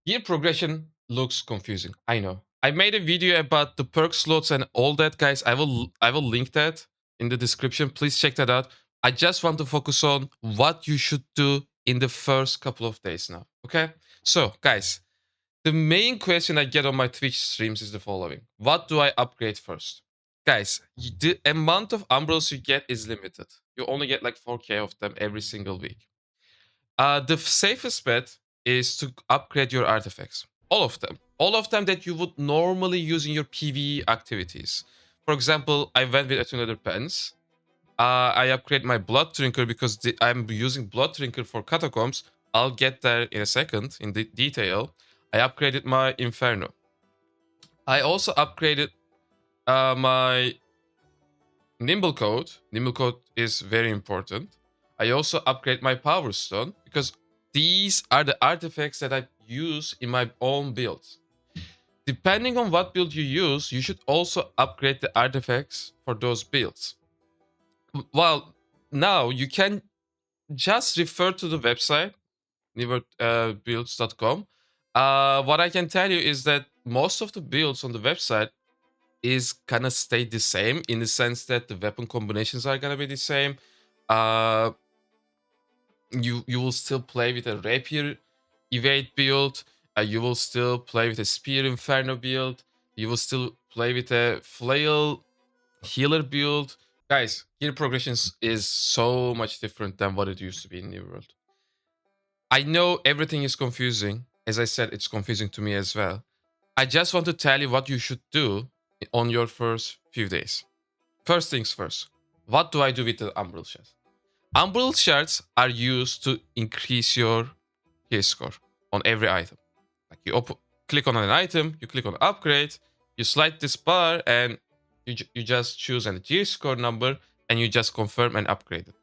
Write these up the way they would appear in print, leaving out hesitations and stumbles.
Gear progression looks confusing. I know. I made a video about the perk slots and all that, guys. I will link that in the description. Please check that out. I just want to focus on what you should do in the first couple of days now. Okay? So, guys, the main question I get on my Twitch streams is the following. What do I upgrade first? Guys, the amount of umbrals you get is limited. You only get like 4k of them every single week. The safest bet is to upgrade your artifacts. All of them. All of them that you would normally use in your PvE activities. For example, I went with Attuner Pens. I upgrade my Blood Drinker because I'm using Blood Drinker for catacombs. I'll get there in a second in detail. I upgraded my Inferno. I also upgraded my Nimble Code. Nimble Code is very important. I also upgrade my Power Stone because these are the artifacts that I use in my own builds. Depending on what build you use, you should also upgrade the artifacts for those builds. Well, now you can just refer to the website, neverbuilds.com. What I can tell you is that most of the builds on the website is gonna stay the same in the sense that the weapon combinations are gonna be the same. Uh, you will still play with a rapier evade build. You will still play with a spear inferno build. You will still play with a flail healer build. Guys, gear progressions is so much different than what it used to be in New World. I know everything is confusing. As I said, it's confusing to me as well. I just want to tell you what you should do on your first few days. First things first, what do I do with the Umbral shards? Umbral shards are used to increase your gear score on every item. Like you click on an item, you click on upgrade, you slide this bar, and you just choose a gear score number, and you just confirm and upgrade it.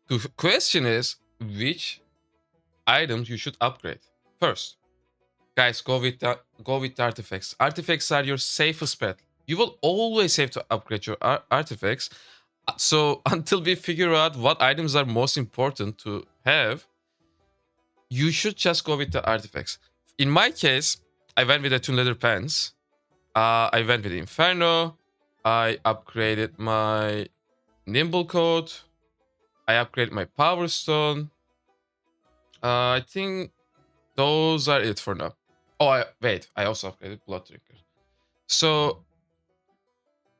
The question is, which items you should upgrade first? Guys, go with the artifacts. Artifacts are your safest bet. You will always have to upgrade your artifacts. So until we figure out what items are most important to have, you should just go with the artifacts. In my case, I went with the Toon Leather Pants. I went with Inferno. I upgraded my Nimble Code. I upgraded my Power Stone. I think those are it for now. Oh, I also upgraded Blood Drinker. So,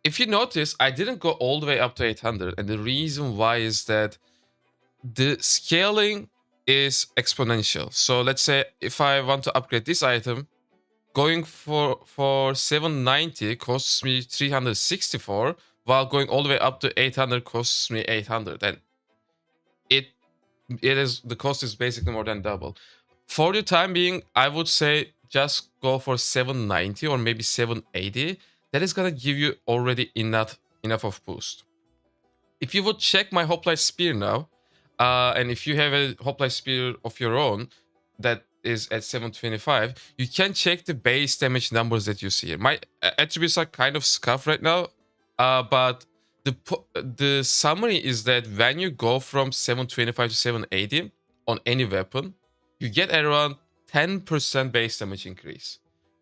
if you notice, I didn't go all the way up to 800. And the reason why is that the scaling is exponential. So, let's say if I want to upgrade this item, going for 790 costs me 364, while going all the way up to 800 costs me 800. And the cost is basically more than double. For the time being, I would say just go for 790 or maybe 780. That is gonna give you already enough of boost. If you would check my Hoplite Spear now, and if you have a Hoplite Spear of your own that is at 725, you can check the base damage numbers that you see here. My attributes are kind of scuffed right now, but the summary is that when you go from 725 to 780 on any weapon, you get around 10% base damage increase.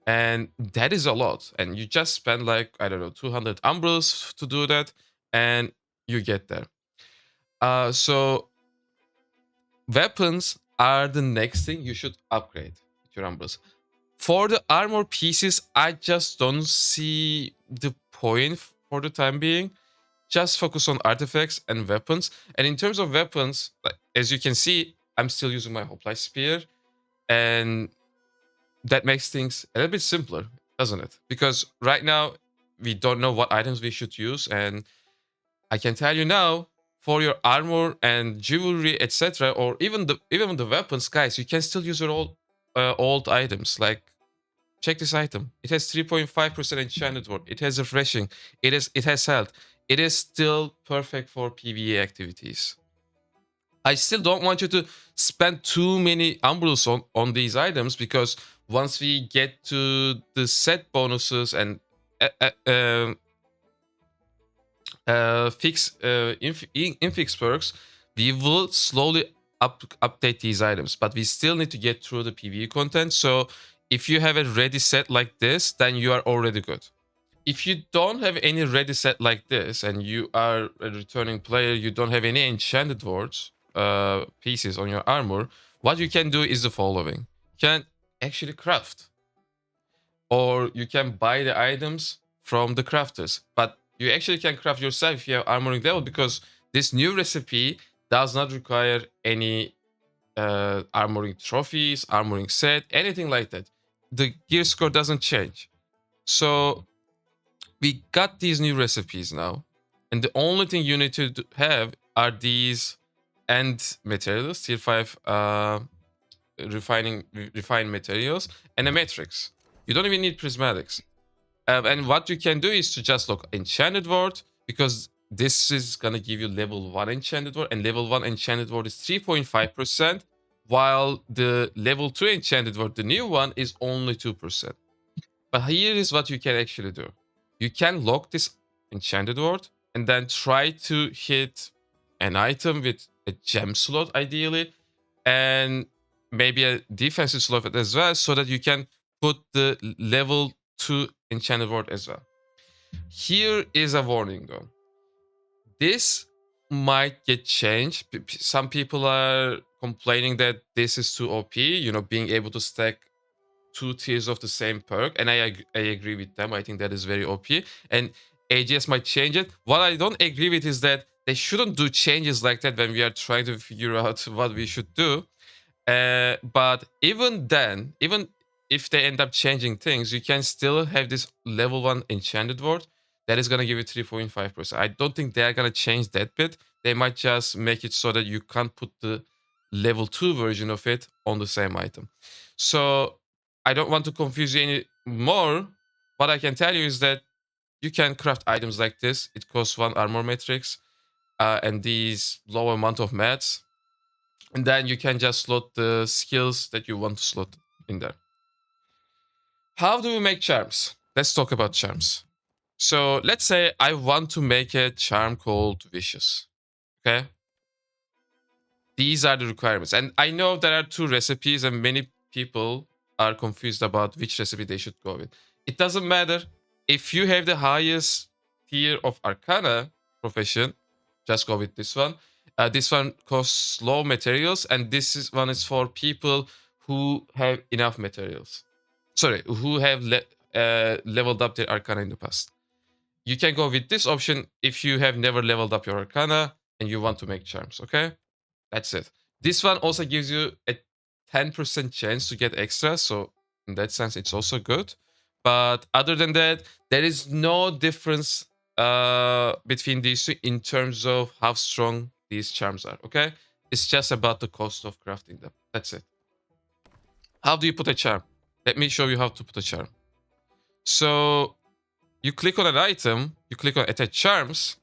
And that is a lot. And you just spend like, I don't know, 200 umbrals to do that, and you get there. So weapons are the next thing you should upgrade with your umbrals. For the armor pieces, I just don't see the point for the time being. Just focus on artifacts and weapons. And in terms of weapons, as you can see, I'm still using my Hoplite Spear. And that makes things a little bit simpler, doesn't it? Because right now, we don't know what items we should use. And I can tell you now, for your armor and jewelry, etc., or even the weapons, guys, you can still use your old items. Like, check this item. It has 3.5% enchanted ward. It has refreshing. It has health. It is still perfect for PvE activities. I still don't want you to spend too many umbrals on these items, because once we get to the set bonuses and infix perks, we will slowly update these items, but we still need to get through the PvE content. So if you have a ready set like this, then you are already good. If you don't have any ready set like this, and you are a returning player, you don't have any enchanted wards pieces on your armor, what you can do is the following. You can actually craft, or you can buy the items from the crafters, but you actually can craft yourself if you have armoring level, because this new recipe does not require any armoring trophies, armoring set, anything like that. The gear score doesn't change. So we got these new recipes now, and the only thing you need to have are these end materials, tier 5 refined materials, and a matrix. You don't even need prismatics. And what you can do is to just look enchanted ward, because this is gonna give you level 1 enchanted ward, and level 1 enchanted ward is 3.5%, while the level 2 enchanted ward, the new one, is only 2%. But here is what you can actually do. You can lock this enchanted ward and then try to hit an item with a gem slot ideally, and maybe a defensive slot as well, so that you can put the level 2 enchanted ward as well. Here is a warning though. This might get changed. Some people are complaining that this is too OP, being able to stack 2 tiers of the same perk, and I agree with them. I think that is very OP, and AGS might change it. What I don't agree with is that they shouldn't do changes like that when we are trying to figure out what we should do. But even then, even if they end up changing things, you can still have this level 1 enchanted ward that is going to give you 3.5%. I don't think they're going to change that bit. They might just make it so that you can't put the level 2 version of it on the same item. So I don't want to confuse you any more. What I can tell you is that you can craft items like this. It costs 1 armor matrix and these low amount of mats. And then you can just slot the skills that you want to slot in there. How do we make charms? Let's talk about charms. So let's say I want to make a charm called Vicious. Okay? These are the requirements. And I know there are 2 recipes, and many people are confused about which recipe they should go with. It doesn't matter. If you have the highest tier of Arcana profession, just go with this one. This one costs low materials, and this one is for people who have enough materials. Sorry, who have leveled up their Arcana in the past. You can go with this option if you have never leveled up your Arcana and you want to make charms, okay? That's it. This one also gives you a 10% chance to get extra, so in that sense, it's also good. But other than that, there is no difference between these 2 in terms of how strong these charms are, okay? It's just about the cost of crafting them. That's it. How do you put a charm? Let me show you how to put a charm. So you click on an item, you click on attach charms,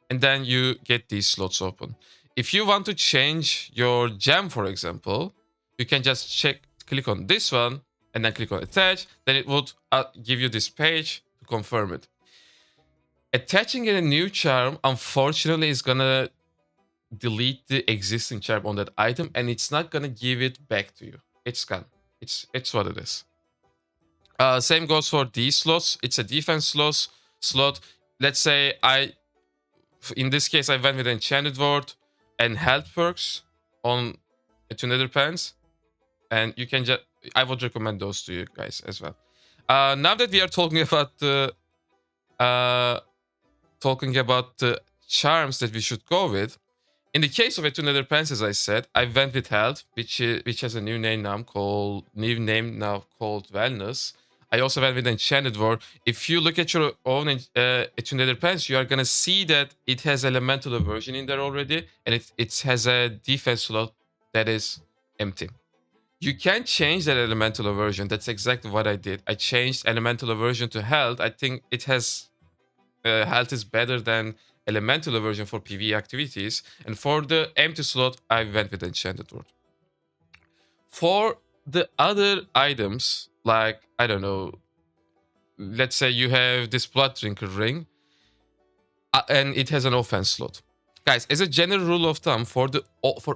and then you get these slots open. If you want to change your gem, for example, you can just click on this one, and then click on attach. Then it would give you this page to confirm it. Attaching a new charm, unfortunately, is gonna delete the existing charm on that item, and it's not gonna give it back to you. It's gone. It's what it is. Same goes for these slots. It's a defense slot. Let's say in this case, I went with Enchanted Ward and health perks on to Nether Pants, and you can just. I would recommend those to you guys as well. Now that we are talking about the charms that we should go with, in the case of a Nether Pants, as I said, I went with health, which has a new name now called Wellness. I also went with Enchanted Ward. If you look at your own Nether Pants, you are gonna see that it has Elemental Aversion in there already, and it has a defense slot that is empty. You can change that Elemental Aversion. That's exactly what I did. I changed Elemental Aversion to health. I think it has health is better than Elemental Aversion for PvE activities. And for the empty slot, I went with Enchanted Ward. For the other items, like, I don't know, let's say you have this Blood Drinker ring, and it has an offense slot. Guys, as a general rule of thumb, for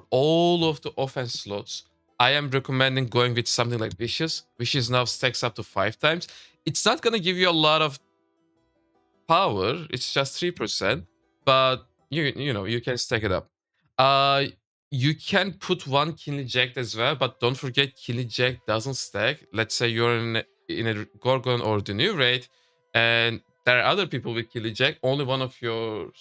all of the offense slots, I am recommending going with something like Vicious. Vicious now stacks up to 5 times. It's not gonna give you a lot of power. It's just 3%, but you know you can stack it up. Uh, you can put one Kinley Jack as well, but don't forget Kinley Jack doesn't stack. Let's say you're in a Gorgon or the new raid, and there are other people with Kinley Jack. Only one of your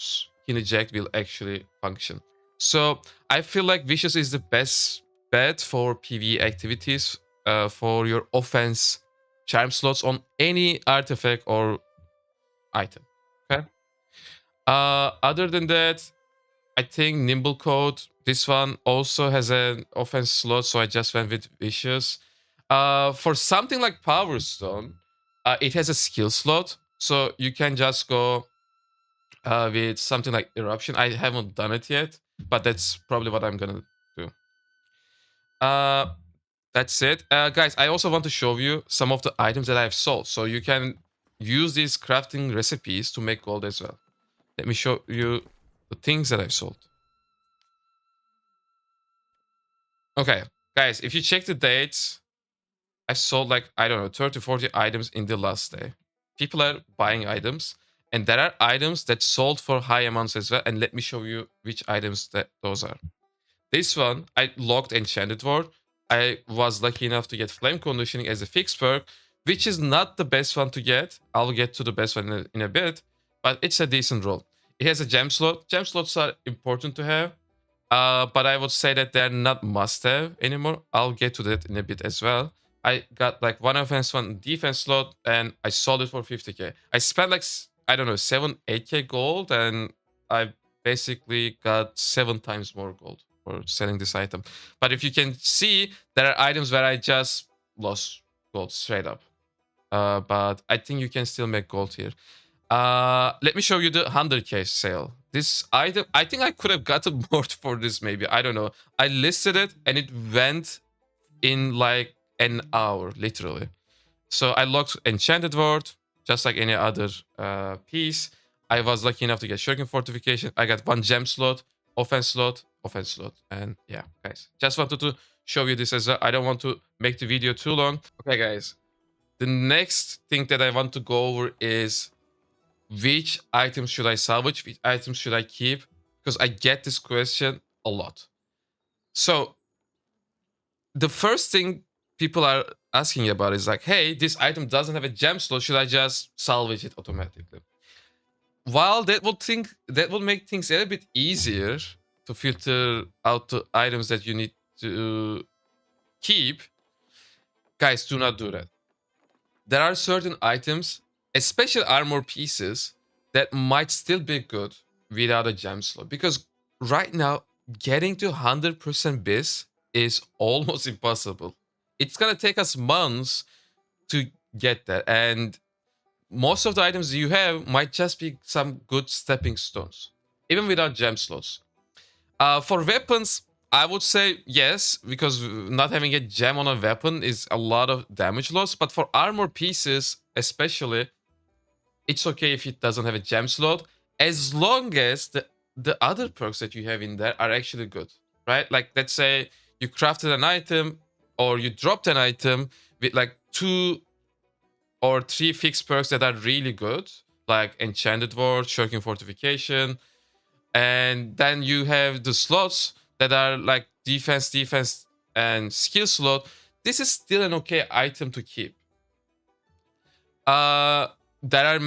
Kinley Jack will actually function. So I feel like Vicious is the best bet for PvE activities, for your offense charm slots on any artifact or item. Okay. Other than that, I think Nimble Code. This one also has an offense slot, so I just went with Vicious. For something like Power Stone, it has a skill slot, so you can just go with something like Eruption. I haven't done it yet, but that's probably what I'm gonna do. Uh, that's it, guys. I also want to show you some of the items that I've sold, so you can use these crafting recipes to make gold as well. Let me show you the things that I've sold. Okay, guys, if you check the dates, I sold like, I don't know, 30, 40 items in the last day. People are buying items, and there are items that sold for high amounts as well. And let me show you which items that those are. This one, I logged Enchanted Ward. I was lucky enough to get Flame Conditioning as a fixed perk, which is not the best one to get. I'll get to the best one in a bit, but it's a decent roll. It has a gem slot. Gem slots are important to have, but I would say that they're not must-have anymore. I'll get to that in a bit as well. I got like one offense, one defense slot, and I sold it for 50k. I spent like, I don't know, 7, 8k gold, and I basically got 7 times more gold for selling this item. But if you can see, there are items where I just lost gold straight up. But I think you can still make gold here. Let me show you the 100k sale. This item, I think I could have gotten more for this maybe. I don't know. I listed it and it went in like an hour, literally. So I logged Enchanted Ward, just like any other piece. I was lucky enough to get Shuriken Fortification. I got one gem slot, offense slot, offense slot. And yeah, guys, just wanted to show you this as well. I don't want to make the video too long. Okay, guys. The next thing that I want to go over is which items should I salvage? Which items should I keep? Because I get this question a lot. So the first thing people are asking about is like, hey, this item doesn't have a gem slot. Should I just salvage it automatically? While that will make things a little bit easier to filter out the items that you need to keep, guys, do not do that. There are certain items, especially armor pieces, that might still be good without a gem slot. Because right now, getting to 100% bis is almost impossible. It's gonna take us months to get that. And most of the items you have might just be some good stepping stones, even without gem slots. For weapons, I would say yes, because not having a gem on a weapon is a lot of damage loss. But for armor pieces, especially, it's okay if it doesn't have a gem slot, as long as the other perks that you have in there are actually good, right? Like, let's say you crafted an item or you dropped an item with like 2 or 3 fixed perks that are really good, like Enchanted Ward, Shuriken Fortification, and then you have the slots that are like defense, and skill slot. This is still an okay item to keep. There are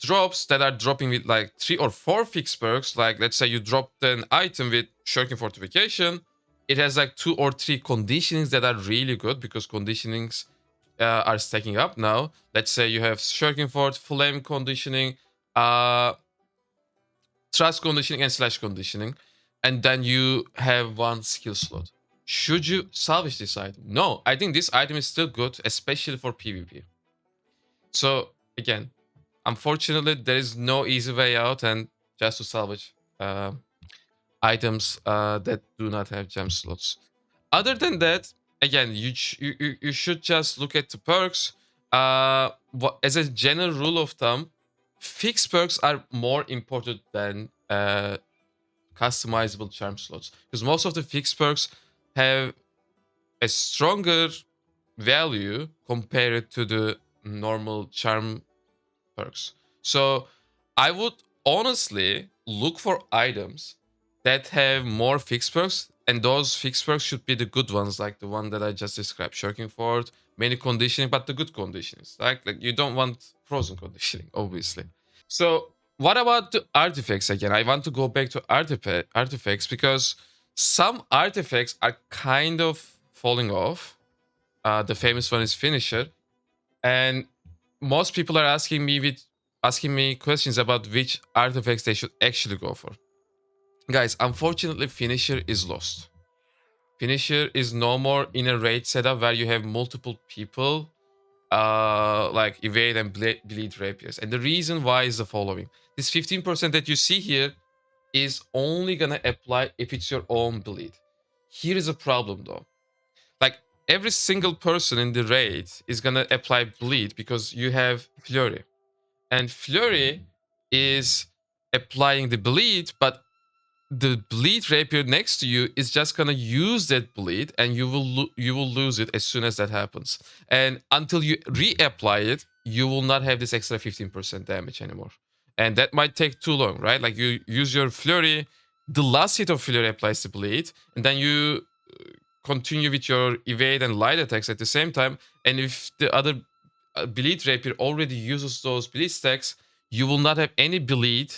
drops that are dropping with like 3 or 4 fixed perks. Like, let's say you dropped an item with Shuriken Fortification. It has like 2 or 3 conditionings that are really good, because conditionings are stacking up now. Let's say you have Shuriken Fort, Flame Conditioning, Trust Conditioning, and Slash Conditioning. And then you have 1 skill slot. Should you salvage this item? No, I think this item is still good, especially for PvP. So again, unfortunately, there is no easy way out and just to salvage items that do not have gem slots. Other than that, again, you should just look at the perks. As a general rule of thumb, fixed perks are more important than customizable charm slots, because most of the fixed perks have a stronger value compared to the normal charm perks. So I would honestly look for items that have more fixed perks, and those fixed perks should be the good ones, like the one that I just described, shirking fort, many conditioning, but the good conditions. Like you don't want frozen conditioning, obviously. So what about the artifacts again? I want to go back to artifacts because some artifacts are kind of falling off. The famous one is finisher, and most people are asking me questions about which artifacts they should actually go for. Guys, unfortunately, finisher is lost. Finisher is no more in a raid setup where you have multiple people like evade and bleed rapiers. And the reason why is the following: this 15% that you see here is only gonna apply if it's your own bleed. Here is a problem though. Like every single person in the raid is gonna apply bleed because you have flurry, and flurry is applying the bleed, but the bleed rapier next to you is just gonna use that bleed, and you will lose it as soon as that happens. And until you reapply it, you will not have this extra 15% damage anymore. And that might take too long, right? Like you use your flurry, the last hit of flurry applies the bleed, and then you continue with your evade and light attacks at the same time. And if the other bleed rapier already uses those bleed stacks, you will not have any bleed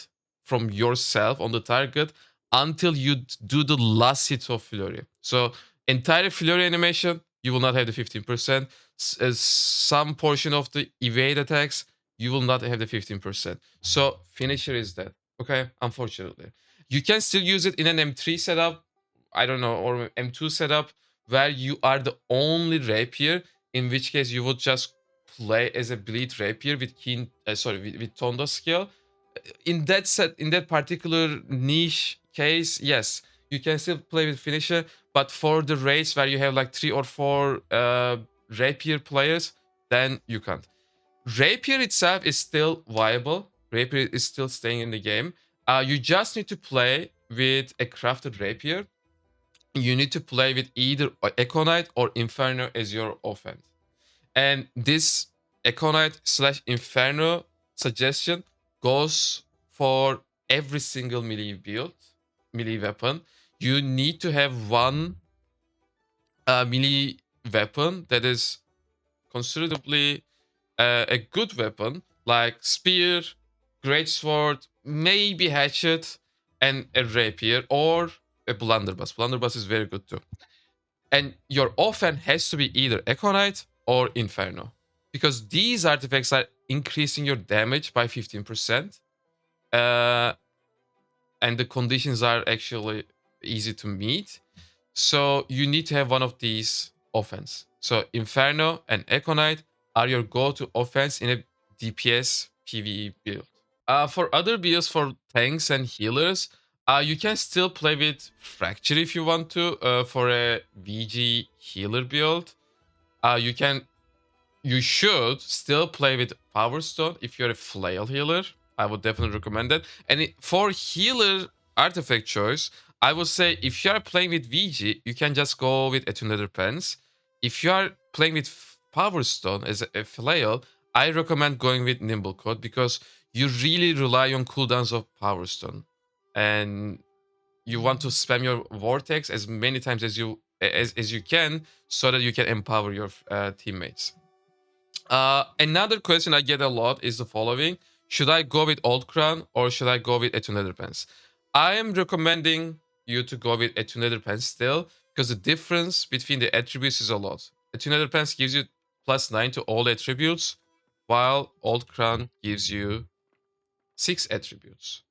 from yourself on the target until you do the last hit of flurry. So entire flurry animation, you will not have the 15%. Some portion of the evade attacks, you will not have the 15%. So finisher is dead. Okay, unfortunately. You can still use it in an M3 setup, I don't know, or M2 setup, where you are the only rapier, in which case you would just play as a bleed rapier with with Tondo skill. In that in that particular niche case, yes, you can still play with finisher, but for the race where you have like 3 or 4 rapier players, then you can't. Rapier itself is still viable. Rapier is still staying in the game. You just need to play with a crafted rapier. You need to play with either Econite or Inferno as your offense. And this Econite slash Inferno suggestion goes for every single melee build, melee weapon. You need to have one melee weapon that is considerably a good weapon, like spear, greatsword, maybe hatchet, and a rapier, or a blunderbuss. Blunderbuss is very good too. And your offense has to be either Econite or Inferno, because these artifacts are increasing your damage by 15%, and the conditions are actually easy to meet. So you need to have one of these offense. So Inferno and Econite are your go-to offense in a DPS PvE build. For other builds for tanks and healers, you can still play with Fracture if you want to. For a VG healer build, you should still play with Power Stone if you're a flail healer. I would definitely recommend that. And for healer artifact choice, I would say if you are playing with VG, you can just go with Attuned Nether Pens. If you are playing with Power Stone as a flail, I recommend going with Nimble Coat, because you really rely on cooldowns of Power Stone, and you want to spam your vortex as many times as you can, so that you can empower your teammates. Another question I get a lot is the following: should I go with Old Crown or should I go with Attuned Nether Pens? I am recommending you to go with Attuned Nether Pens still, because the difference between the attributes is a lot. Attuned Nether Pens gives you +9 to all attributes, while Old Crown gives you 6 attributes.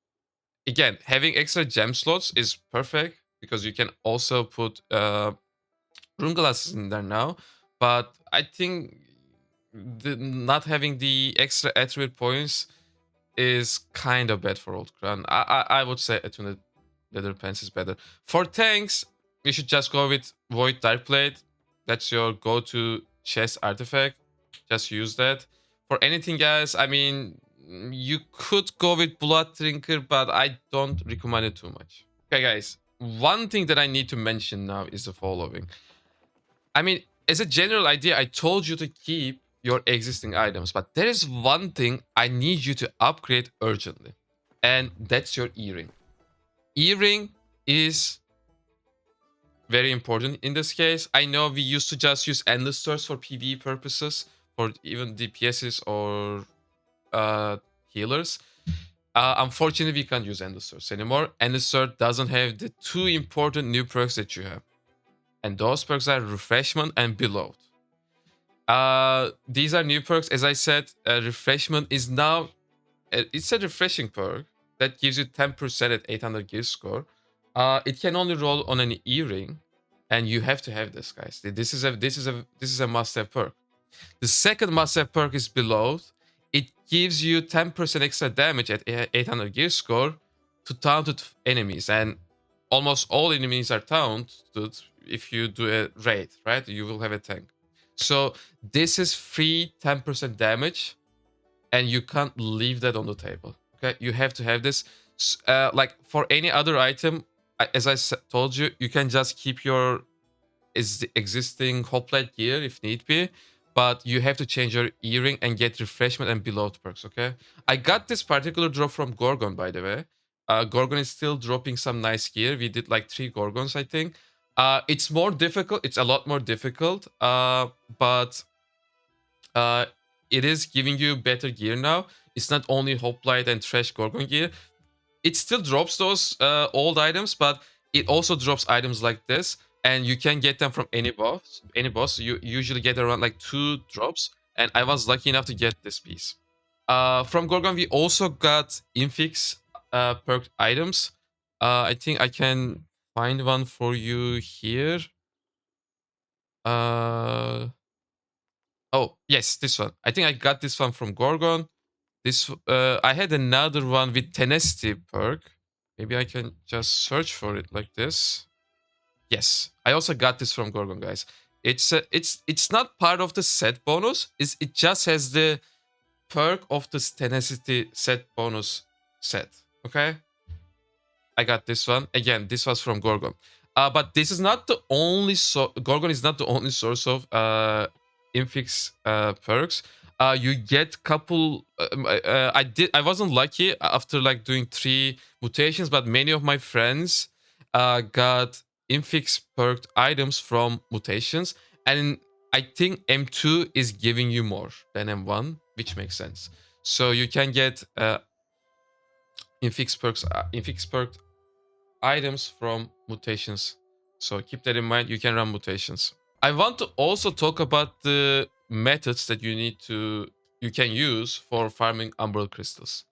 Again, having extra gem slots is perfect, because you can also put rune glasses in there now. But I think not having the extra attribute points is kind of bad for Old Crown. I would say Attuned Nether Pens is better. For tanks, you should just go with Void Darkblade. That's your go-to chest artifact. Just use that. For anything else, I mean, you could go with Blood Drinker, but I don't recommend it too much. Okay, guys. One thing that I need to mention now is the following. I mean, as a general idea, I told you to keep your existing items, but there is one thing I need you to upgrade urgently, and that's your earring. Earring is very important in this case. I know we used to just use endless swords for PvE purposes, for even DPSs or healers. Unfortunately, we can't use endless swords anymore. Endless sword doesn't have the two important new perks that you have, and those perks are refreshment and below. These are new perks. As I said, refreshment is now it's a refreshing perk that gives you 10% at 800 gear score. It can only roll on an earring, and you have to have this, guys. This is a must-have perk. The second must-have perk is below. It gives you 10% extra damage at 800 gear score to taunted enemies, and almost all enemies are taunted if you do a raid, right? You will have a tank. So this is free 10% damage, and you can't leave that on the table. Okay, you have to have this. Like for any other item, as I told you, you can just keep your existing hoplite gear if need be, but you have to change your earring and get refreshment and below perks. Okay, I got this particular drop from Gorgon, by the way. Gorgon is still dropping some nice gear. We did like 3 Gorgons, I think. It's more difficult. It's a lot more difficult. But uh, it is giving you better gear now. It's not only hoplite and trash Gorgon gear. It still drops those old items, but it also drops items like this, and you can get them from any boss. Any boss, you usually get around like 2 drops, and I was lucky enough to get this piece. From Gorgon, we also got infix perk items. I think I can find one for you here. Oh yes, this one. I think I got this one from Gorgon. This I had another one with tenacity perk. Maybe I can just search for it like this. Yes, I also got this from Gorgon, guys. It's not part of the set bonus. It just has the perk of the tenacity set bonus set. Okay, I got this one. Again, this was from Gorgon. But this is not the only Gorgon is not the only source of infix perks. You get couple. I wasn't lucky after like doing 3 mutations, but many of my friends got infix perked items from mutations, and I think M2 is giving you more than M1, which makes sense. So you can get infix perked items from mutations. So keep that in mind. You can run mutations. I want to also talk about the methods that you can use for farming Umbral crystals.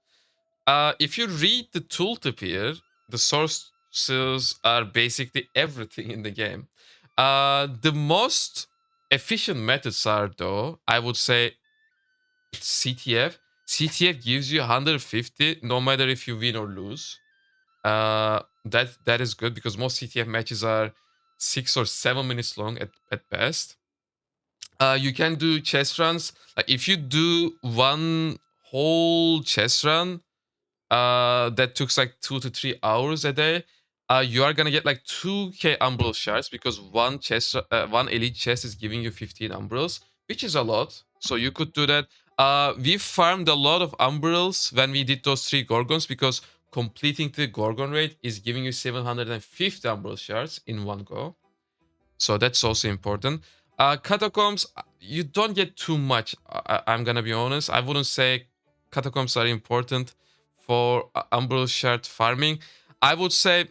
If you read the tooltip here, the sources are basically everything in the game. The most efficient methods are, though, I would say CTF. CTF gives you 150 no matter if you win or lose. That is good because most CTF matches are 6 or 7 minutes long at best. You can do chest runs. Like if you do one whole chest run, that took like 2 to 3 hours a day. You are gonna get like 2k umbral shards because one elite chest is giving you 15 umbrals, which is a lot. So you could do that. We farmed a lot of umbrals when we did those 3 gorgons because completing the gorgon raid is giving you 750 umbral shards in one go. So that's also important. Catacombs, you don't get too much. I'm gonna be honest. I wouldn't say catacombs are important for umbral shard farming. I would say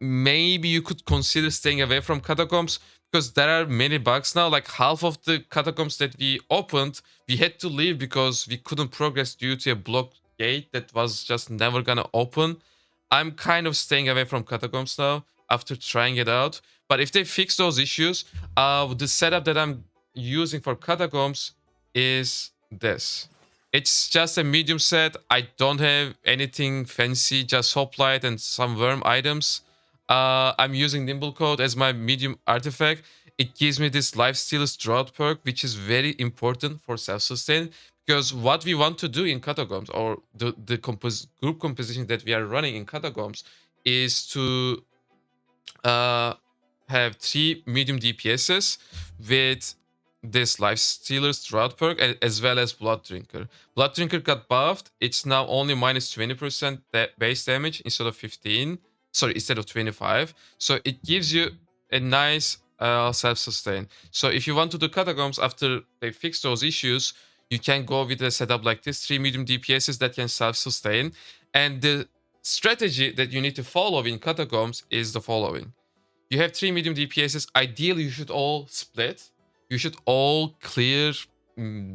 maybe you could consider staying away from catacombs because there are many bugs now. Like half of the catacombs that we opened, we had to leave because we couldn't progress due to a blocked gate that was just never gonna open. I'm kind of staying away from catacombs now after trying it out. But if they fix those issues, the setup that I'm using for catacombs is this. It's just a medium set. I don't have anything fancy, just hoplite and some worm items. I'm using Nimble Code as my medium artifact. It gives me this Lifesteal's Drought perk, which is very important for self-sustain. Because what we want to do in Catacombs, or the group composition that we are running in Catacombs, is to uh, have 3 medium DPSs with this Life Stealer's Drought perk as well as Blood Drinker. Blood Drinker got buffed. It's now only minus 20% base damage instead of 15. Sorry, instead of 25. So it gives you a nice self-sustain. So if you want to do catacombs after they fix those issues, you can go with a setup like this, 3 medium DPSs that can self-sustain. And the strategy that you need to follow in catacombs is the following. You have 3 medium DPSs. Ideally, you should all split. You should all clear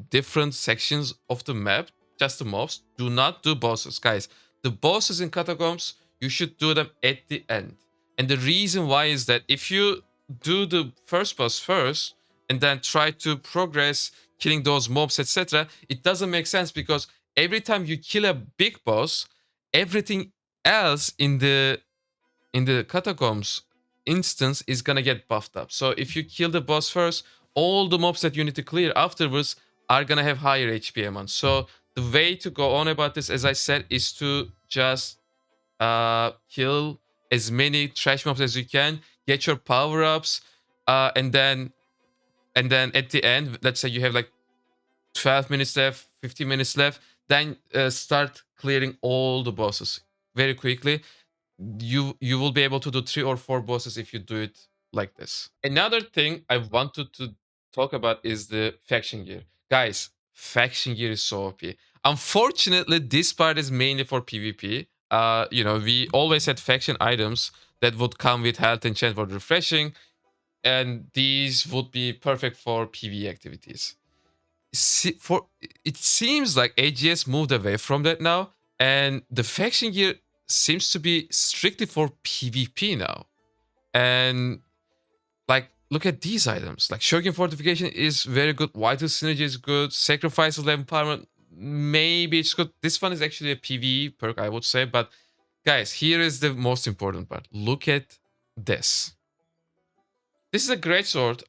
different sections of the map, just the mobs. Do not do bosses, guys. The bosses in catacombs, you should do them at the end. And the reason why is that if you do the first boss first and then try to progress killing those mobs, etc., it doesn't make sense because every time you kill a big boss, everything else in the catacombs instance is gonna get buffed up. So if you kill the boss first, all the mobs that you need to clear afterwards are gonna have higher HP amount. So the way to go on about this, as I said, is to just kill as many trash mobs as you can, get your power-ups, and then at the end, let's say you have like 12 minutes left, 15 minutes left, then start clearing all the bosses very quickly. You will be able to do 3 or 4 bosses if you do it like this. Another thing I wanted to talk about is the faction gear. Guys, faction gear is so OP. Unfortunately, this part is mainly for PvP. We always had faction items that would come with health and chance for refreshing, and these would be perfect for PvE activities. It seems like AGS moved away from that now, and the faction gear seems to be strictly for PvP now. And like, look at these items. Like, Shogun Fortification is very good. Vital Synergy is good. Sacrifice of Empowerment, maybe it's good. This one is actually a PvE perk, I would say. But guys, here is the most important part. Look at this. This is a great sword,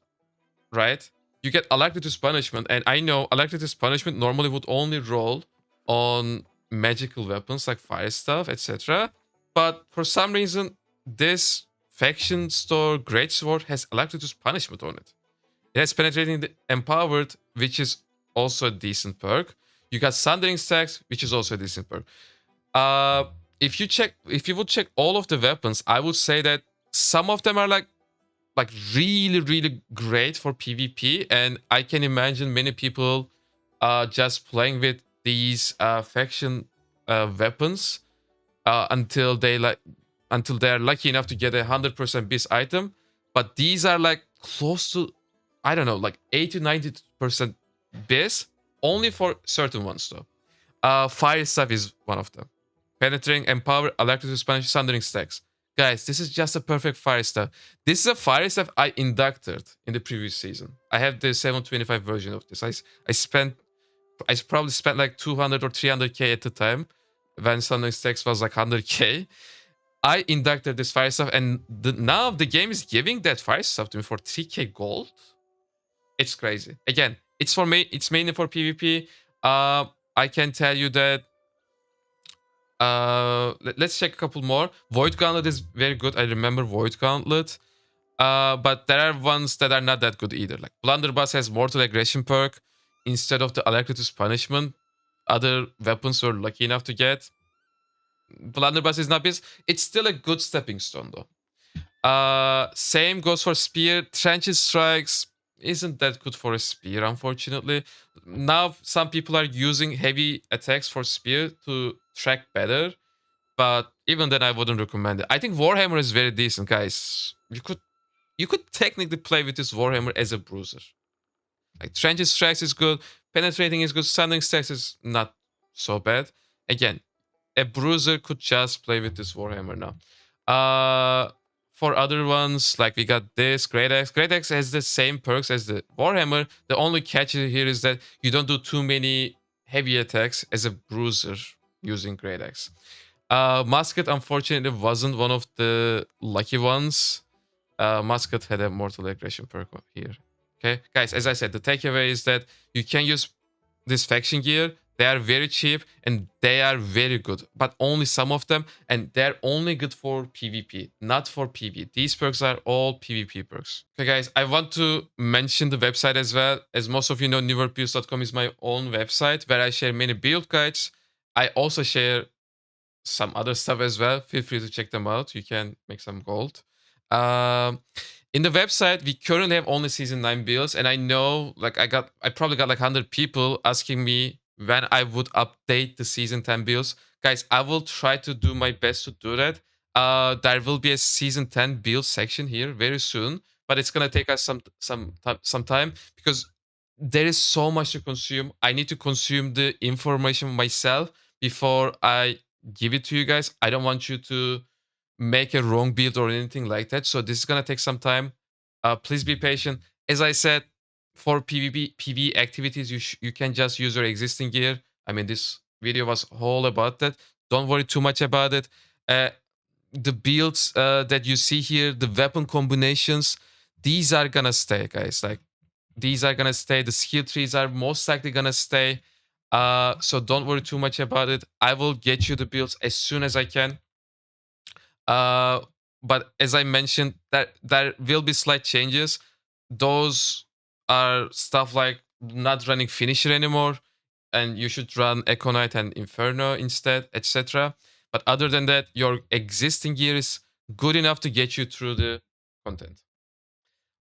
right? You get Alacritus Punishment, and I know Alacritus Punishment normally would only roll on magical weapons like fire stuff, etc. But for some reason, this faction store greatsword has Alacritus Punishment on it. It has Penetrating the Empowered, which is also a decent perk. You got Sundering Stacks, which is also a decent perk. If you would check all of the weapons, I would say that some of them are like really great for PvP, and I can imagine many people just playing with these faction weapons until they're lucky enough to get a 100% bis item. But these are like close to, I don't know, like 80-90% bis only for certain ones though. Fire stuff is one of them. Penetrating, Empower, Alacritus, Spanish, Sundering Stacks. Guys, this is just a perfect fire stuff. This is a fire stuff I inducted in the previous season. I have the 725 version of this. I probably spent like 200 or 300k at the time when Sundering Stacks was like 100k. I inducted this fire stuff, and now the game is giving that fire stuff to me for 3k gold. It's crazy. Again, it's for me. It's mainly for PvP. I can tell you that. Let's check a couple more. Void Gauntlet is very good. I remember Void Gauntlet. But there are ones that are not that good either. Like Blunderbuss has Mortal Aggression perk instead of the Alacritus Punishment. Other weapons were lucky enough to get. Blunderbuss is not best. It's still a good stepping stone though. Same goes for Spear. Trenches Strikes isn't that good for a Spear, unfortunately. Now some people are using heavy attacks for Spear to track better, but even then I wouldn't recommend it. I think Warhammer is very decent, guys. You could technically play with this Warhammer as a bruiser. Like Trenches Strikes is good, Penetrating is good, Sundering Stacks is not so bad. Again, a bruiser could just play with this Warhammer now. For other ones, like we got this Great Axe. Great Axe has the same perks as the Warhammer. The only catch here is that you don't do too many heavy attacks as a bruiser using Great Axe. Musket, unfortunately, wasn't one of the lucky ones. Musket had a Mortal Aggression perk here. Okay, guys, as I said, the takeaway is that you can use this faction gear They are very cheap and they are very good, but only some of them, and they're only good for PvP, not for PvE. These perks are all PvP perks. Okay, guys, I want to mention the website as well. As most of you know, newworldbuilds.com is my own website where I share many build guides. I also share some other stuff as well. Feel free to check them out. You can make some gold. Um, in the website, we currently have only season 9 builds, and I know like I probably got like 100 people asking me when I would update the season 10 builds. Guys, I will try to do my best to do that. There will be a season 10 build section here very soon, but it's gonna take us some time because there is so much to consume. I need to consume the information myself before I give it to you guys. I don't want you to make a wrong build or anything like that. So this is gonna take some time. Please be patient. As I said, for PvP activities, you can just use your existing gear. I mean, this video was all about that. Don't worry too much about it. Uh, the builds that you see here, the weapon combinations, these are gonna stay, guys. Like these are gonna stay. The skill trees are most likely gonna stay. So don't worry too much about it. I will get you the builds as soon as I can. Uh, but as I mentioned, that there will be slight changes. Those are stuff like not running finisher anymore, and you should run Echo Knight and Inferno instead, etc. But other than that, your existing gear is good enough to get you through the content.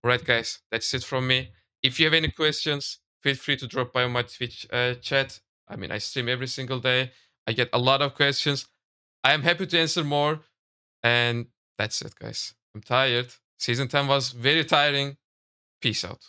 Alright, guys, that's it from me. If you have any questions, feel free to drop by on my Twitch chat. I mean, I stream every single day. I get a lot of questions. I am happy to answer more. And that's it, guys. I'm tired. Season 10 was very tiring. Peace out.